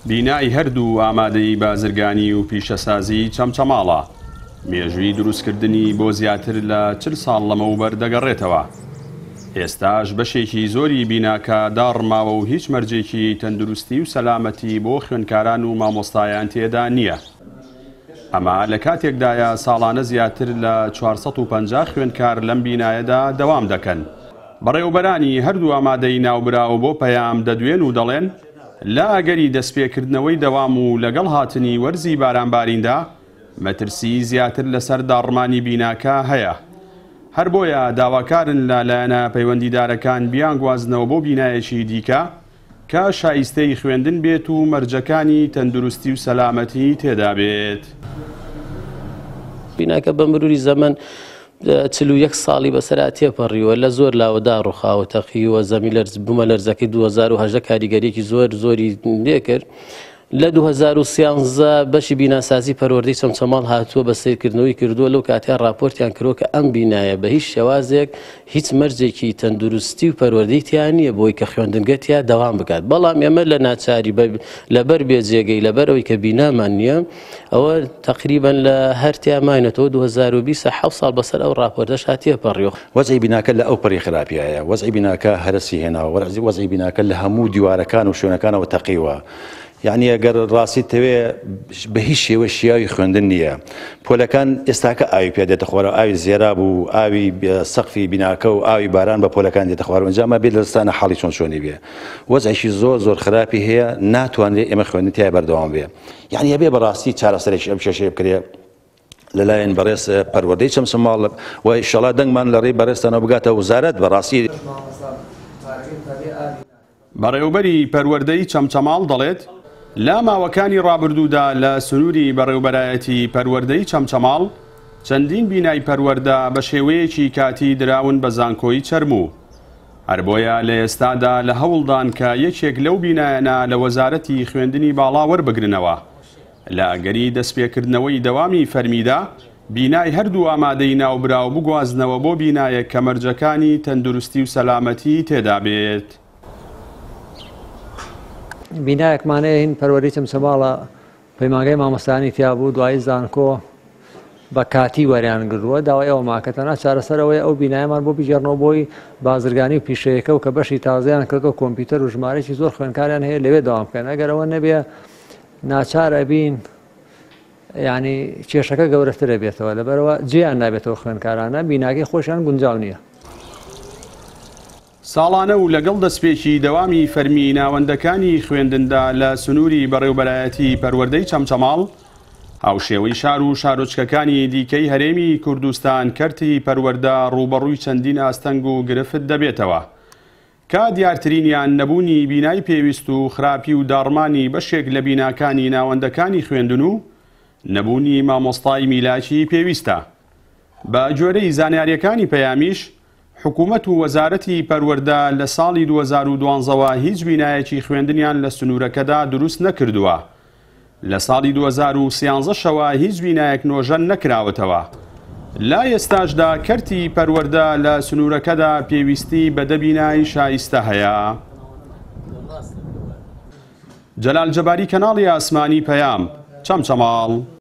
بینای هەردوو ئامادەی بازرگانی و پیشەسازی چەمچەماڵە. مێژووی دروستکردنی بۆ زیاتر لە 40 ساڵ لەمەوبەر دەگەڕێتەوە. ئێستاش بەشێکی زۆری بیناکە داڕماوە و هیچ مەرجێکی تەندروستی و سەلامەتی بۆ خوێندکاران و مامۆستایان تێدا نییە. ئەمە لە کاتێکدایە ساڵانە زیاتر لە 450 خوێندکار لەم بینایەدا دەوام دەکەن. بەڕێوەبەرانی هەردوو ئامادەی ناوبراوە بۆ پەیام دەدوێن و دەڵێن لە ئەگەری دەستپێکردنەوەی دەوام و لەگەڵ هاتنی وەرزی بارانباریندا مەترسی زیاتر لەسەر داڕمانی بیناکە هەیە. هەر بۆیە داواکارن لەلایەنە پەیوەندیدارەکان بیانگوازنەوە بۆ بینایەکی دیکە کە شایستەی خوێندن بێت و مەرجەکانی تەندروستی و سەلامەتی تێدا بێت. بیناکە بە مروری زەمن 41 ساڵی بەسەرا تێپەڕیوە لە زۆر لاوەدا ڕووخاوە تەقیوە زەمی بوومە لەرزەکەی 2010 کاریگەریەکی زۆری لێکرد. لە 2013 بەشی بیناسازی پەروەردەی چەمچەماڵ هاتووە بە سیرکردنەوەی کردووە لەو کاتیان راپۆرتیان کردووە کە ئەم بینایە بە هیچ شێوازێک هیچ مەرجێکی تەندروستی و پەروەردەی تیان نییە بۆی کە خوێندنگەتیا دەوام بکات. بەڵام ئێمە لە ناچاری لەبەر بێجێگەی لەبەرەوەی کە بینامان نییە ئەوە تقریبان لە هەرتیا ماینەتەوە 2020 ساڵ بەسەر ئەو راپۆرتەش هاتیەپەڕیوە. وەزعی بیناکە لە ئەو پەڕی خراپیایە، وەزعی بیناکە هەرسی هێناوە، وەزعی بیناکە لە هەموو دیوارەکان و شوێنەکانەوە تەقیوە. یعنی ئەگەر ڕاستی تەوێ بە هیچ شێوە شیاوی خوێندن نییە. پۆلەکان ئێستاکە ئاوی پێ دێتە خوارە، ئاوی زێراب و ئاوی سەقفی بیناکە و ئاوی باران بە پۆلەکان دێتە خوارەوە. ئەنجامە بێت لە دەستانە حاڵی چۆنی بێ. وەزعیشی زۆر خراپی هەیە، ناتوانرێت ئێمە خوێندن تیا بەردەوام بێ. یعنی هەبێ بەڕاستی چارەسەرێکی ئەم کێشەیە بکرێ لەلایەن بەڕێز پەروەردەی چەمچەماڵ و ئینشەڵا دەنگمان لە ڕێی بەڕێزتانەوە بگاتە وزارەت بەڕاستی. بەڕێوەبەری پەروەردەی چەمچەماڵ دەڵێت لا ماوەکانی ڕابردوودا لە سنووری بەڕێوەبەرایەتی پەروەردەی چەمچەماڵ چەندین بینای پەروەردە بە شێوەیەکی کاتی دراون بە زانکۆی چەرموو. هەر بۆیە لە ئێستادا لە هەوڵدان کە یەکێک لەو بینایەنە لە وەزارەتی خوێندنی باڵا وەربگرنەوە. لە ئەگەری دەستپێکردنەوەی دەوامی فەرمیدا بینای هەردوو ئامادەی ناوبراو بگوازنەوە بۆ بینایەک کە مەرجەکانی تەندروستی و سەلامەتی تێدا بێت. بینایەکمانەیە هین پەروەردەی چەمچەماڵە پەیمانگەی مامۆستایانی تیا بوو، دوایی زانکۆ بە کاتی وەریان گرتووە داوای ئەوە ماکەتەنە چارەسەرەوەی ئەو بینایەمان بۆ بیژێڕنەوە بۆی بازرگانی و پیشەیەکە و کە بەشی تازەیان کردەوە کۆمپیوتەر و ژمارەی زۆر خوێندکاریان هەیە لەوێ دەوام بکەن. ئەگەر ئەوە نەبێ ناچارە بین ینی کێشەکە گەورەترە بێتەوە، لەبەرەوە جێیان نابێتەوە خوێندکارانە بیناکەی خۆشیان گونجاو نییە. ساڵانە و لەگەڵ دەستپێکی دەوامی فەرمی ناوەندەکانی خوێندندا لە سنووری بەڕێوەبەرایەتی پەروەردەی چەمچەماڵ هاوشێوەی شار و شارۆچکەکانی دیکەی هەرێمی کوردستان کەرتی پەروەردە ڕوبەڕووی چەندین ئاستەنگ و گرفت دەبێتەوە کە دیارترینیان نەبوونی بینای پێویست و خراپی و داڕمانی بەشێک لە بیناکانی ناوەندەکانی خوێندن و نەبوونی مامۆستای میلاکی پێویستە. بە جۆرەی زانیاریەکانی پەیامیش حکوومەت و وەزارەتی پەروەردە لە ساڵی 2012ەوە هیچ بینایەکی خوێندنیان لە سنوورەکەدا دروست نەکردووە. لە ساڵی 2013ەوە هیچ بینایەک نۆژەن نەکراوەتەوە. لای ئێستاشدا کەرتی پەروەردە لە سنوورەکەدا پێویستی بە دەبینای شایستە هەیە. جەلال جەباری، کەناڵی ئاسمانی پەیام، چەمچەماڵ.